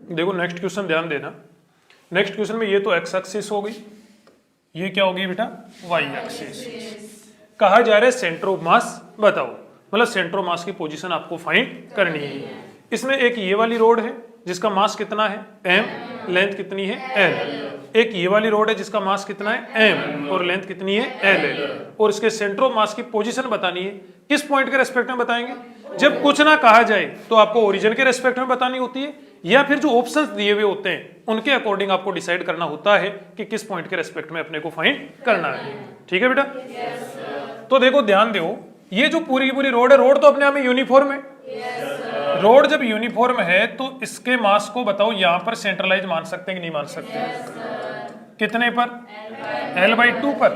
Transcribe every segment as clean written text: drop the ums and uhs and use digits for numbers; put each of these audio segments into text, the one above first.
देखो next question ध्यान देना। नेक्स्ट क्वेश्चन में ये तो एक्स एक्सिस हो गई, ये क्या होगी बेटा वाई एक्सिस। कहा जा रहा है सेंटर ऑफ मास बताओ, मतलब सेंटर ऑफ मास की पोजीशन आपको फाइंड करनी है। इसमें एक ये वाली रोड है जिसका मास कितना है m, लेंथ कितनी है l। एक ये वाली रोड है जिसका मास कितना है m और लेंथ कितनी है l है। और इसके सेंटर ऑफ मास की पोजीशन बतानी है। किस पॉइंट के रेस्पेक्ट में बताएंगे? जब कुछ ना कहा जाए तो आपको ओरिजिन के रेस्पेक्ट में बतानी होती है, या फिर जो ऑप्शंस दिए हुए होते हैं उनके अकॉर्डिंग आपको डिसाइड करना होता है कि किस पॉइंट के रेस्पेक्ट में अपने को फाइंड करना है। ठीक है बेटा? तो देखो ध्यान दो, ये जो पूरी की पूरी रोड है, रोड तो अपने आप में यूनिफॉर्म है। रोड जब यूनिफॉर्म है तो इसके मास को बताओ यहां पर सेंट्रलाइज मान सकते हैं कि नहीं मान सकते? कितने पर? L/2 पर।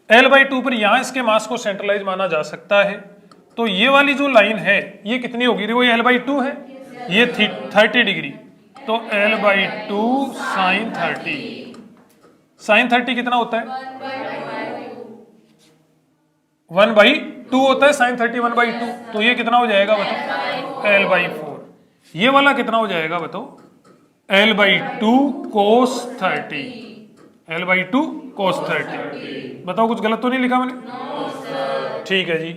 L/2 पर यहां इसके मास को सेंट्रलाइज माना जा सकता है। तो ये वाली जो लाइन है ये कितनी होगी? देखो ये L/2 है, ये 30 डिग्री, तो L/2 sin 30। sin 30 कितना होता है? 1/2 होता है sin 30 1/2। तो ये कितना हो जाएगा बताओ? L/4। ये वाला कितना हो जाएगा बताओ? L/2 cos 30। L/2 cos 30। बताओ कुछ गलत तो नहीं लिखा मैंने? ठीक है जी।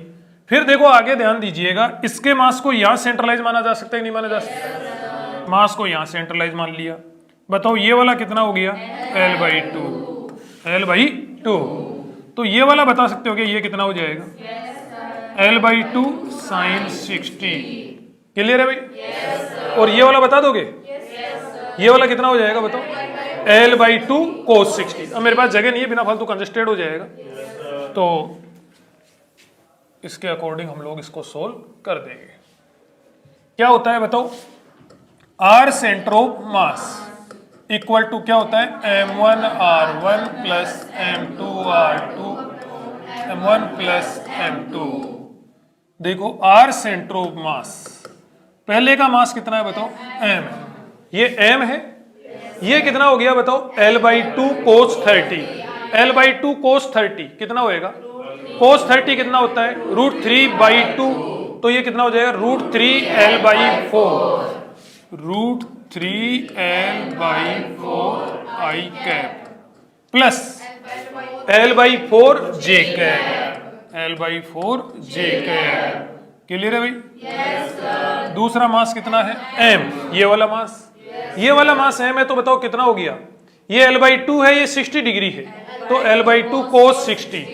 फिर देखो आगे ध्यान दीजिएगा, इसके मास को यहां सेंट्रलाइज माना जा सकता है कि नहीं माना जा सकता? मास को यहां सेंट्रलाइज मान लिया। बताओ ये वाला कितना हो गया? L/2। L/2। तो ये वाला बता सकते हो कि ये कितना हो जाएगा? L/2 sin 60। क्लियर है भाई? और ये वाला बता दोगे? ये वाला कितना हो जाएगा बताओ? L/2 cos 60। अब मेरे पास जगह नहीं है, बिना फालतू कंजस्टेड हो जाएगा, तो इसके अकॉर्डिंग हम लोग इसको सोल्व कर देंगे। क्या होता है बताओ? R centre of mass equal to क्या होता है? M1R1 plus M2R2 M1 plus M2। देखो R सेंटर ऑफ मास, पहले का मास कितना है बताओ? M। ये M है, ये कितना हो गया बताओ? L/2 cos 30। L/2 cos 30 कितना होएगा? cos 30 कितना होता है? √3/2। तो ये कितना हो जाएगा? √3L/4। √3L/4 I cap plus L/4 J cap. L/4 J cap. Clear है भाई? दूसरा मास कितना है? M। ये वाला मास, ये वाला मास M है, तो बताओ कितना हो गया? ये L/2 है, ये 60 डिग्री है, तो L/2 cos 60।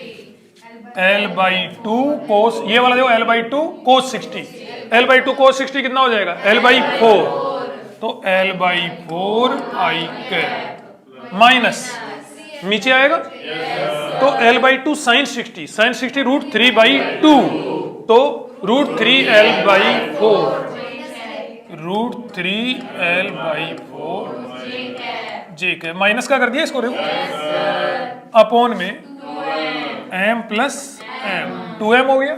L/2 cos, ये वाला देखो L/2 cos 60। L/2 cos 60 कितना हो जाएगा? L/4। तो L/4 I कैप माइनस नीचे आएगा, तो L/2 sin 60। sin 60 √3/2, तो √3L/4। √3L/4 J cap minus का कर दिया इसको, देखो अपॉन में M प्लस M, 2M हो गया।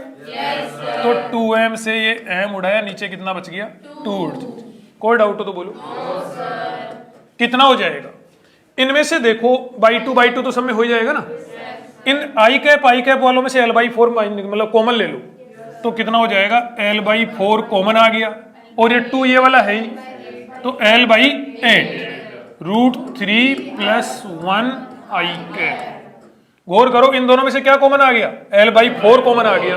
तो 2M से ये M उड़ाया, नीचे कितना बच गया? 2। कोई डाउट हो तो बोलो। कितना हो जाएगा? इनमें से देखो /2 तो सब में हो ही जाएगा ना। इन I कैप वालों में से L/4 मतलब कॉमन ले लो, तो कितना हो जाएगा? L/4 कॉमन आ गया, और ये 2 ये वाला है ही, तो L/8 √3 प्लस 1 I कैप। गौर करो इन दोनों में से क्या कॉमन आ गया? L/4 कॉमन आ गया,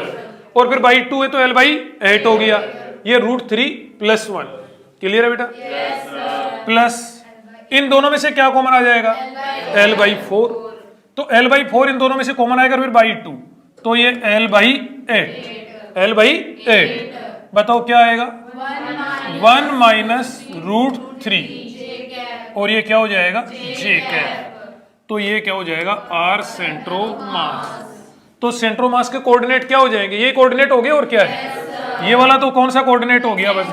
और फिर /2 है तो L/8 हो गया, ये √3 प्लस 1। क्लियर है बेटा? प्लस इन दोनों में से क्या कॉमन आ जाएगा? L/4। तो L/4 इन दोनों में से कॉमन आएगा, फिर /2, तो ये L/8। L/8 बताओ क्या आएगा? 1 माइनस √3, और ये क्या हो जाएगा? J cap. तो ये क्या हो जाएगा? R सेंटर ऑफ मास। तो सेंटर ऑफ मास के कोऑर्डिनेट क्या हो जाएंगे? ये कोऑर्डिनेट हो गया, और क्या है? ये वाला तो कौन सा कोऑर्डिनेट हो गया? बस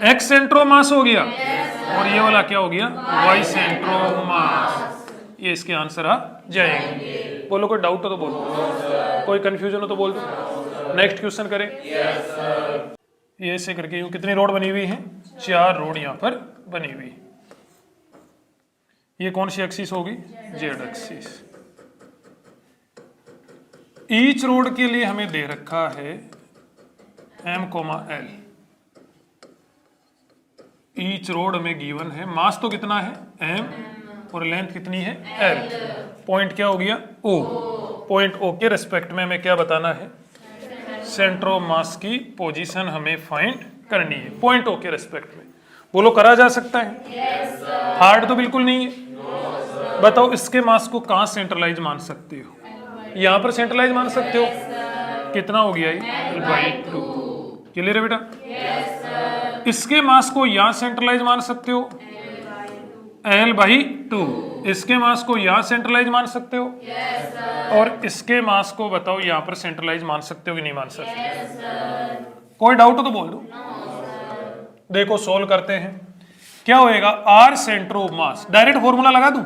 X सेंटर ऑफ मास हो गया, और ये वाला क्या हो गया? Y सेंटर ऑफ मास। ये इसके आंसर आ जाएंगे। बोलो कोई डाउट हो तो बोलो, कोई कंफ्यूजन हो तो बोल दो। नेक्स्ट क्वेश्चन करें। ये ऐसे करके यूं कितनी रोड बनी हुई है? 4 रोड यहाँ पर बनी हुई। ये कौन सी एक्सिस होगी? Z axis. ईच रोड के लिए हमें दे रखा है M, L। ईच रोड में गिवन है, मास तो कितना है m और लेंथ कितनी है l। पॉइंट क्या हो गया O। पॉइंट O के रिस्पेक्ट में हमें क्या बताना है, सेंटर ऑफ मास की पोजीशन हमें फाइंड करनी है पॉइंट O के रिस्पेक्ट में। बोलो करा जा सकता है? हार्ड तो बिल्कुल नहीं है। बताओ इसके मास को कहाँ सेंट्रलाइज मान सकते हो? यहाँ पर सेंट्रलाइज मान सकते हो। कितना हो गया ये L/2। क्लियर है बेटा? इसके मास को यहाँ सेंट्रलाइज मान सकते हो L/2। इसके मास को यहाँ सेंट्रलाइज मान सकते हो और इसके मास को बताओ यहाँ पर सेंट्रलाइज मान सकते हो कि नहीं मान सकते? कोई डाउट हो तो बोल दो। देखो सोल्व करते हैं। क्या होएगा, R centre of mass. Direct formula लगा दूं?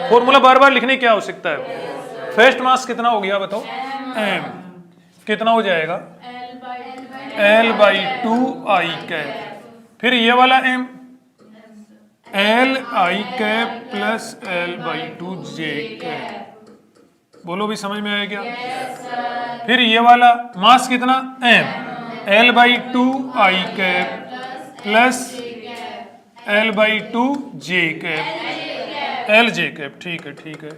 फॉर्मूला बार बार लिखने की क्या आवश्यकता है? फर्स्ट मास कितना हो गया बताओ? m। कितना हो जाएगा? L/2I cap. फिर ये वाला m L/I cap plus L/2J cap. बोलो भी समझ में आया क्या? फिर ये वाला मास कितना m L/2I cap plus L/2J cap LJ cap. ठीक है ठीक है,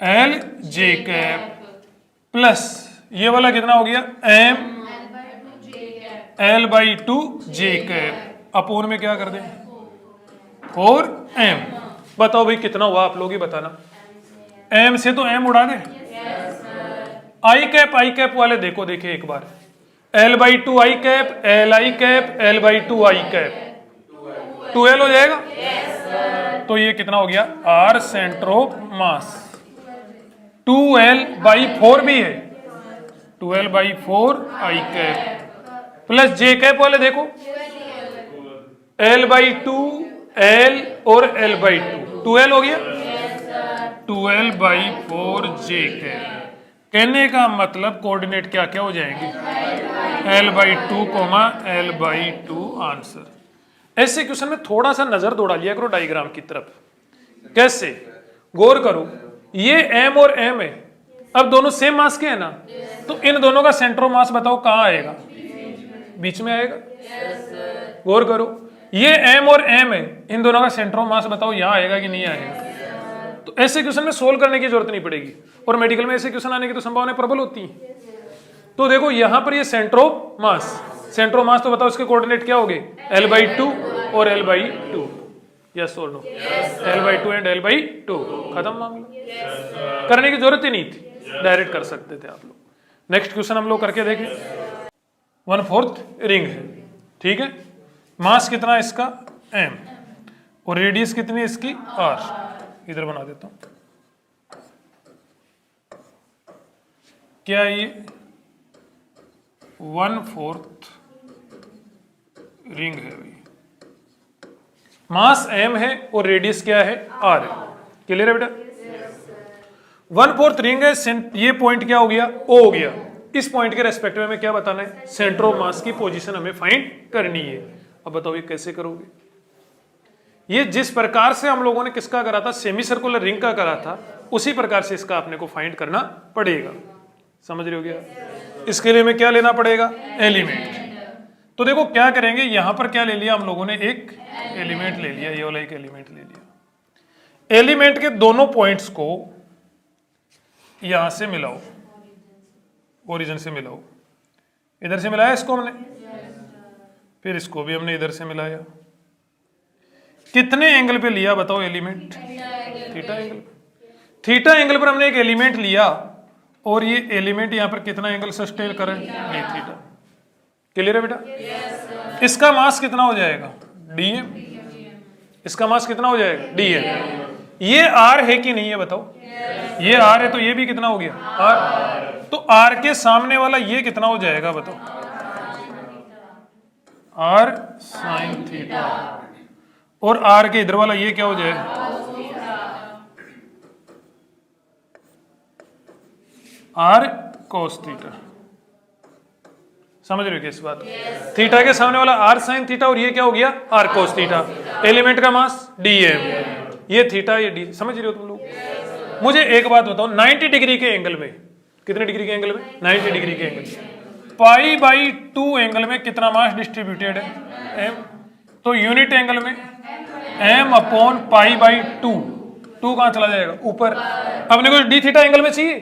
LJ कैप प्लस ये वाला कितना हो गया m L/2J कैप अपोन में क्या कर दें 4m। बताओ भाई कितना हुआ, आप लोग ही बताना। m से तो m उड़ा दे। I कैप वाले देखो देखिए एक बार, L/2I cap Li cap L/2I cap 2L हो जाएगा। तो ये कितना हो गया, R centre of mass 2L/4 भी है, 2L/4 I cap plus J cap वाले देखो L/2 L और L/2 2L हो गया, 2L/4 J कैप। कहने का मतलब कोऑर्डिनेट क्या क्या हो जाएंगे L/2, L/2 आंसर। ऐसे क्वेश्चन में थोड़ा सा नजर दौड़ा लिया करो डायग्राम की तरफ। कैसे, गौर करो, ये m और m है, अब दोनों सेम मास के है ना, तो इन दोनों का सेंटर ऑफ मास बताओ कहाँ आएगा? बीच में आएगा। गौर करो, ये m और m है, इन दोनों का सेंटर ऑफ मास बताओ यहाँ आएगा कि नहीं आएगा? तो ऐसे क्वेश्चन में सोल्व करने की जरूरत नहीं पड़ेगी, और मेडिकल में ऐसे क्वेश्चन आने की तो संभावना प्रबल होती है। तो देखो यहाँ पर ये centre of mass, centre of मास तो बताओ इसके कोऑर्डिनेट क्या हो गए L/2 और L/2। यस और नो? L/2 एंड L/2 खत्म मामला। करने की जरूरत ही नहीं थी, डायरेक्ट कर सकते थे आप लोग। नेक्स्ट क्वेश्चन हम लोग करके देखें। 1/4 रिंग है, ठीक है, मास कितना इसका m और रेडियस कितनी है इसकी r। इधर बना देता हूं, क्या ये 1/4 रिंग है भाई, मास m है और रेडियस क्या है r है। क्लियर है बेटा? 1/4 रिंग है, ये पॉइंट क्या हो गया O हो गया। इस पॉइंट के रेस्पेक्ट में हमें क्या बताना है, सेंटर ऑफ मास की पोजीशन हमें फाइंड करनी है। अब बताओ ये कैसे करोगे? ये जिस प्रकार से हम लोगों ने किसका करा था, सेमी सर्कुलर रिंग का करा था, उसी प्रकार से इसका आपने को फाइंड करना पड़ेगा। समझ रहे हो क्या? इसके लिए हमें क्या लेना पड़ेगा, एलिमेंट। तो देखो क्या करेंगे, यहां पर क्या ले लिया हम लोगों ने, एक एलिमेंट ले लिया, ये वाला एक एलिमेंट ले लिया। एलिमेंट के दोनों पॉइंट्स को यहां से मिलाओ, ओरिजिन से मिलाओ। इधर से मिलाया इसको हमने, फिर इसको भी हमने इधर से मिलाया। कितने एंगल पे लिया बताओ element? Theta angle. Theta angle पर हमने एक एलिमेंट लिया और ये एलिमेंट यहां पर कितना एंगल सस्टेन करे, ये थीटा। क्लियर है बेटा? इसका मास कितना हो जाएगा, dm। इसका मास कितना हो जाएगा, dm। ये r है कि नहीं है बताओ? ये r है, तो ये भी कितना हो गया, r। तो r के सामने वाला ये कितना हो जाएगा बताओ, r sin थीटा। और r के इधर वाला ये क्या हो जाएगा, r cos थीटा। समझ रहे हो क्या इस बात? थीटा के सामने वाला r sin थीटा और ये क्या हो गया, r cos थीटा। एलिमेंट का मास dm, ये थीटा ये d। समझ रहे हो तुम लोग? मुझे एक बात बताओ, 90 डिग्री के एंगल में, कितने डिग्री के एंगल में, 90 डिग्री के एंगल में, π/2 एंगल में कितना मास डिस्ट्रीब्यूटेड है m, तो यूनिट एंगल में m/π/2, 2 कहां चला जाएगा ऊपर। अपने को डी थीटा एंगल में चाहिए,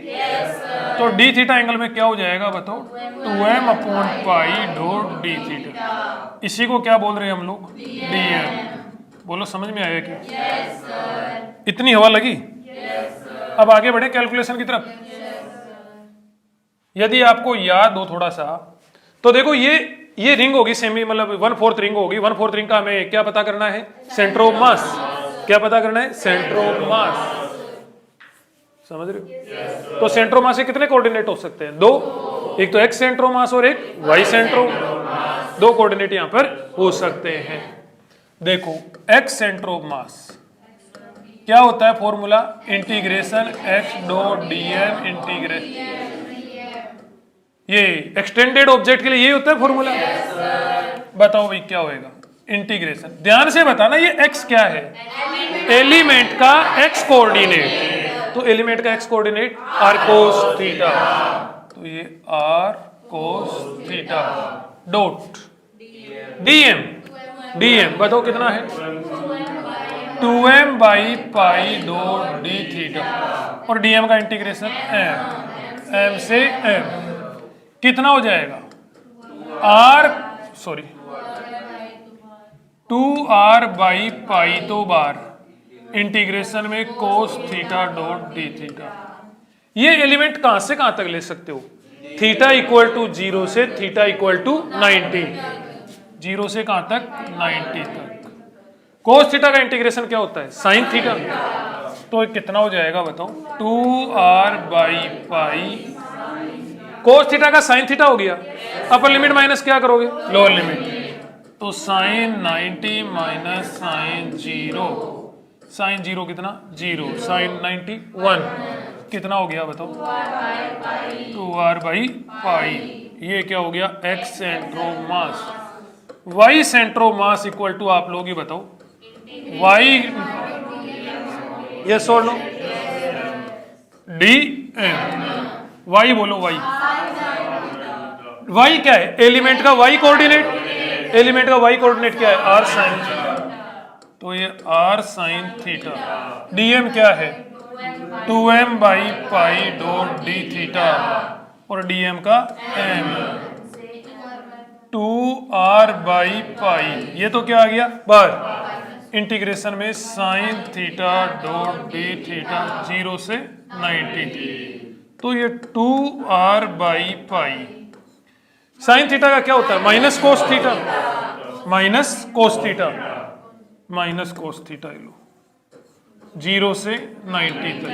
तो डी थीटा एंगल में क्या हो जाएगा बताओ, 2m/π डॉट डी थीटा। इसी को क्या बोल रहे हैं हम लोग, dm। बोलो समझ में आया क्या? इतनी हवा लगी। अब आगे बढ़े कैलकुलेशन की तरफ। यदि आपको याद हो थोड़ा सा, तो देखो ये रिंग होगी सेमी, मतलब 1/4 रिंग होगी। 1/4 रिंग का हमें क्या पता करना है, सेंटर ऑफ मास। क्या पता करना है, सेंटर ऑफ मास। समझ रहे हो? तो सेंटर ऑफ मास से कितने कोऑर्डिनेट हो सकते हैं, 2। एक तो एक्स सेंटर ऑफ मास और एक वाई सेंटर ऑफ, 2 कोऑर्डिनेट यहां पर हो सकते हैं। देखो एक्स सेंटर ऑफ मास क्या होता है, formula integration x dot dm integration, ये एक्सटेंडेड ऑब्जेक्ट के लिए ये होता है फॉर्मूला। बताओ भाई क्या होएगा, इंटीग्रेशन। ध्यान से बताना ये x क्या है, एलिमेंट का x कोऑर्डिनेट। तो एलिमेंट का x coordinate r cos theta, तो ये r cos theta dot dm बताओ कितना है, 2m/π डॉट डी थीटा, और dm का इंटीग्रेशन m से m कितना हो जाएगा, 2r/π तो बार इंटीग्रेशन में cos theta dot D theta. ये एलिमेंट कहां से कहां तक ले सकते हो, थीटा इक्वल टू 0 से थीटा इक्वल टू 90, 0 से कहां तक 90 तक। cos थीटा का इंटीग्रेशन क्या होता है, साइन थीटा। तो कितना हो जाएगा बताओ, 2r/π cos थीटा का साइन थीटा हो गया। अपर लिमिट माइनस क्या करोगे, लोअर लिमिट, तो साइन 90 माइनस साइन 0, साइन 0 कितना 0, साइन 90 1, कितना हो गया बताओ, 2r/π। ये क्या हो गया, x centre of mass, y centre of mass equal to आप लोग ही बताओ y, यस और नो, dm। y बोलो, y क्या है, एलिमेंट का y कोऑर्डिनेट, एलिमेंट का y कोऑर्डिनेट क्या है, r साइन थीटा, तो ये r साइन थीटा। dm क्या है, 2m/π डॉट डी थीटा, और dm का m, 2r/π। ये तो क्या आ गया बार, इंटीग्रेशन में sine theta dot D theta 0 से 90, तो ये 2r/π। साइन थीटा का क्या होता है, minus cos theta, minus cos theta, minus cos theta, लो 0 से 90 तक।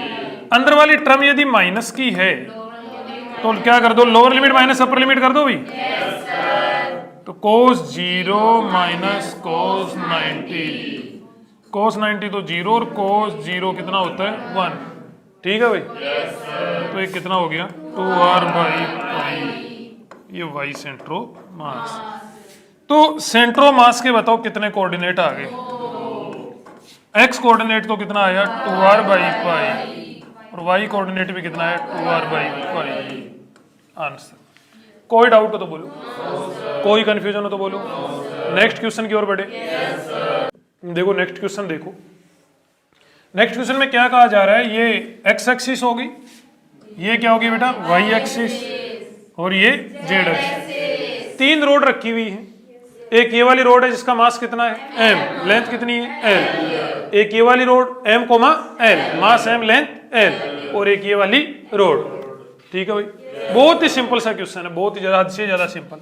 अंदर वाली टर्म यदि माइनस की है तो क्या कर दो, lower limit minus upper limit कर दो भाई, तो cos 0 माइनस cos 90, cos 90 तो 0 और cos 0 कितना होता है 1, ठीक है भाई। तो ये कितना हो गया, 2r/π, ये y सेंटर ऑफ मास। तो सेंटर ऑफ मास के बताओ कितने कोऑर्डिनेट आ गए, x कोऑर्डिनेट तो कितना आया 2r/π, और y कोऑर्डिनेट भी कितना है 2r/π। आंसर। कोई डाउट हो तो बोलो, कोई कंफ्यूजन हो तो बोलो। नेक्स्ट क्वेश्चन की ओर बढ़े। देखो नेक्स्ट क्वेश्चन, देखो नेक्स्ट क्वेश्चन में क्या कहा जा रहा है, ये x एक्सिस होगी, ये क्या होगी बेटा y एक्सिस, और ये z एक्सिस। 3 रोड रखी हुई है, एक ये वाली रोड है जिसका मास कितना है m, लेंथ कितनी है l। एक ये वाली रोड m, l, मास m, लेंथ l, और एक ये वाली रोड, ठीक है भाई। बहुत ही सिंपल सा क्वेश्चन है, बहुत ही ज्यादा से ज्यादा सिंपल।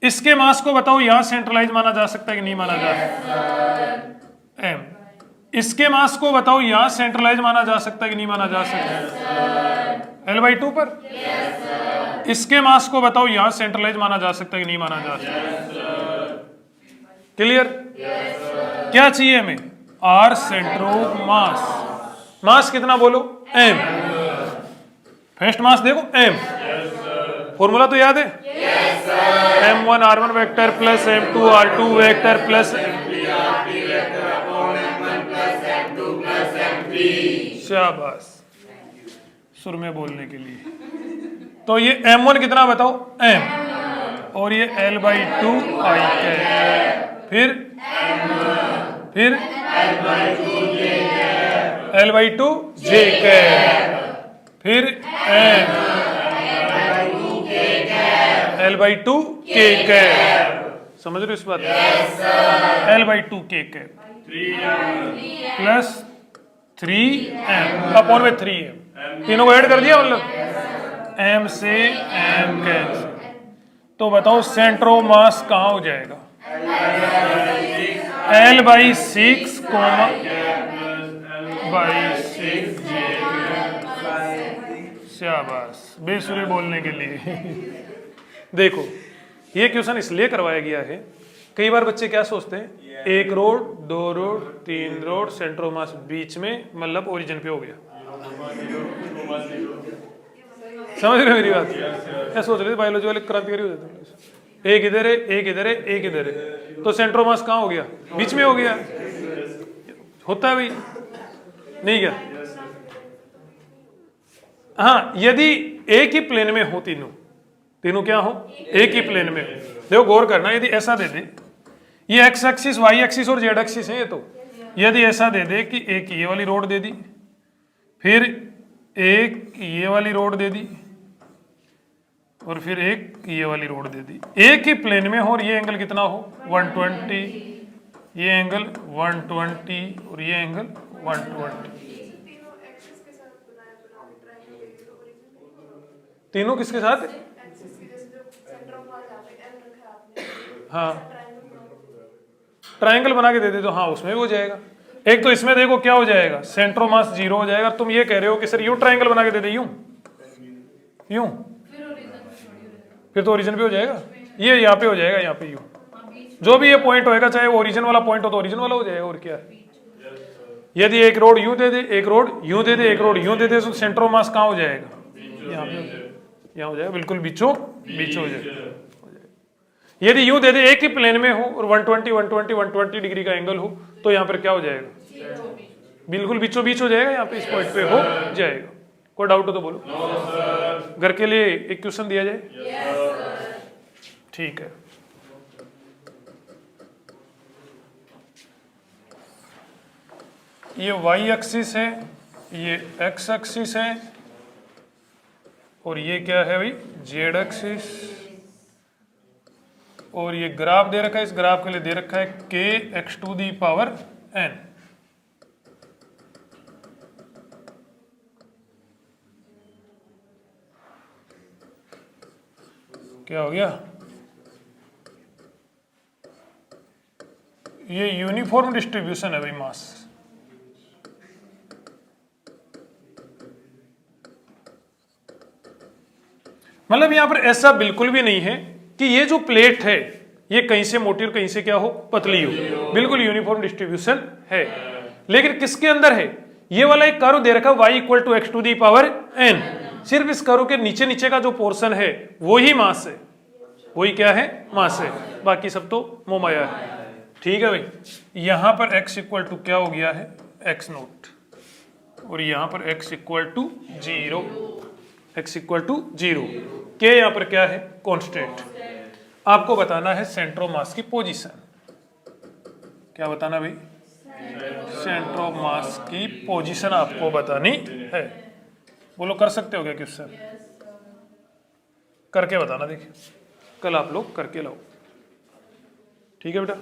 इसके मास को बताओ यहां सेंट्रलाइज माना जा सकता है कि नहीं माना जा सकता, m। इसके मास को बताओ यहां सेंट्रलाइज माना जा सकता है कि नहीं माना जा सकता, l/2 पर। इसके मास को बताओ यहां सेंट्रलाइज माना जा सकता है कि नहीं माना जा सकता, क्लियर। क्या चाहिए हमें, r सेंटर ऑफ मास, मास कितना बोलो m, फर्स्ट मास देखो m, फॉर्मूला तो याद है, m1 r1 vector plus m2 r2 vector plus, शाबाश सुर में बोलने के लिए। तो ये m1 कितना बताओ m, और ये L/2 I कैप, फिर L/2 J कैप, फिर L/2 K कैप। समझ रहे हो इस बात? L/2 K cap plus 3m upon में 3m, तीनों को ऐड कर दिया मतलब m से m कैंसिल। तो बताओ सेंट्रोमास कहाँ हो जाएगा? L/6 coma by 6 J। शाबाश बेसुरे बोलने के लिए। देखो ये क्वेश्चन इसलिए करवाया गया है, कई बार बच्चे क्या सोचते हैं, एक रोड, दो रोड, तीन रोड, सेंट्रोमास बीच में, मतलब ओरिजिन पे हो गया। समझ रहे हो मेरी बात? क्या सोच रहे थे बायोलॉजी वाले क्रांतिकारी हो जाते, एक इधर है, एक इधर है, एक इधर है, तो सेंट्रोमास कहाँ हो गया? बीच में हो गया। होता है भाई, नहीं क्या? हाँ, यदि एक ही प्लेन में हो तीनों क्या हो? एक ही प्लेन में। देखो गौर करना, यदि ऐसा दे दे, ये एक्स एक्सिस, वाई एक्सिस और जेड एक्सिस है ये, तो यदि ऐसा दे दे कि एक ये वाली रोड दे दी, फिर एक ये वाली रोड दे दी, और फिर एक ये वाली रोड दे दी, एक ही प्लेन में हो, और ये एंगल कितना हो? 120, ये एंगल 120 और ये एंगल 120। तीनों किसके साथ? हाँ, ट्रायंगल बना के दे दे तो हाँ उसमें भी हो जाएगा। एक तो इसमें देखो क्या हो जाएगा, सेंट्रोमास 0 हो जाएगा। तुम ये कह रहे हो कि सर यूं ट्रायंगल बना के दे दे, यूं फिर तो ओरिजिन पे हो जाएगा। ये यहाँ पे हो जाएगा, यहाँ पे यूं, जो भी ये पॉइंट होएगा, चाहे वो ओरिजिन वाला पॉइंट हो तो ओरिजिन वाला हो जाएगा। और क्या है, यदि एक रोड यूं दे दे, एक रोड यूं दे दे, एक रोड यूं दे दे, तो सेंट्रोमास कहाँ हो जाएगा? यहाँ पे, यहाँ हो जाएगा, बिल्कुल बीचों बीच हो जाएगा। यदि यूं दे दे एक ही प्लेन में हो और 120 डिग्री का एंगल हो, तो यहाँ पर क्या हो जाएगा? बिल्कुल बीचों बीच हो जाएगा, यहाँ पे इस पॉइंट पे हो जाएगा। कोई डाउट हो तो बोलो। घर के लिए एक क्वेश्चन दिया जाए? ठीक है। ये वाई एक्सिस है, ये एक्स एक्सिस है, और ये क्या है भाई? Z axis. और ये ग्राफ दे रखा है, इस ग्राफ के लिए दे रखा है k x⁴n। क्या हो गया? ये यूनिफॉर्म डिस्ट्रीब्यूशन है भाई मास। मतलब यहां पर ऐसा बिल्कुल भी नहीं है कि ये जो प्लेट है ये कहीं से मोटी और कहीं से क्या हो? पतली हो। बिल्कुल यूनिफॉर्म डिस्ट्रीब्यूशन है। लेकिन किसके अंदर है? ये वाला एक कर्व दे रखा है y = x⁴n। सिर्फ इस कर्व के नीचे नीचे का जो पोर्शन है वो ही मास है, वही क्या है? मास है। बाकी सब तो मोमाया है। ठीक है भाई, यहां पर x = क्या हो गया है? x0, और यहां पर x = 0, x = 0। k यहां पर क्या है? कांस्टेंट। आपको बताना है सेंट्रोमास की पोजीशन। क्या बताना भाई? सेंट्रोमास की पोजीशन आपको बतानी है। बोलो, कर सकते हो क्या क्वेश्चन? करके बताना, देखिए कल आप लोग करके लाओ। ठीक है बेटा।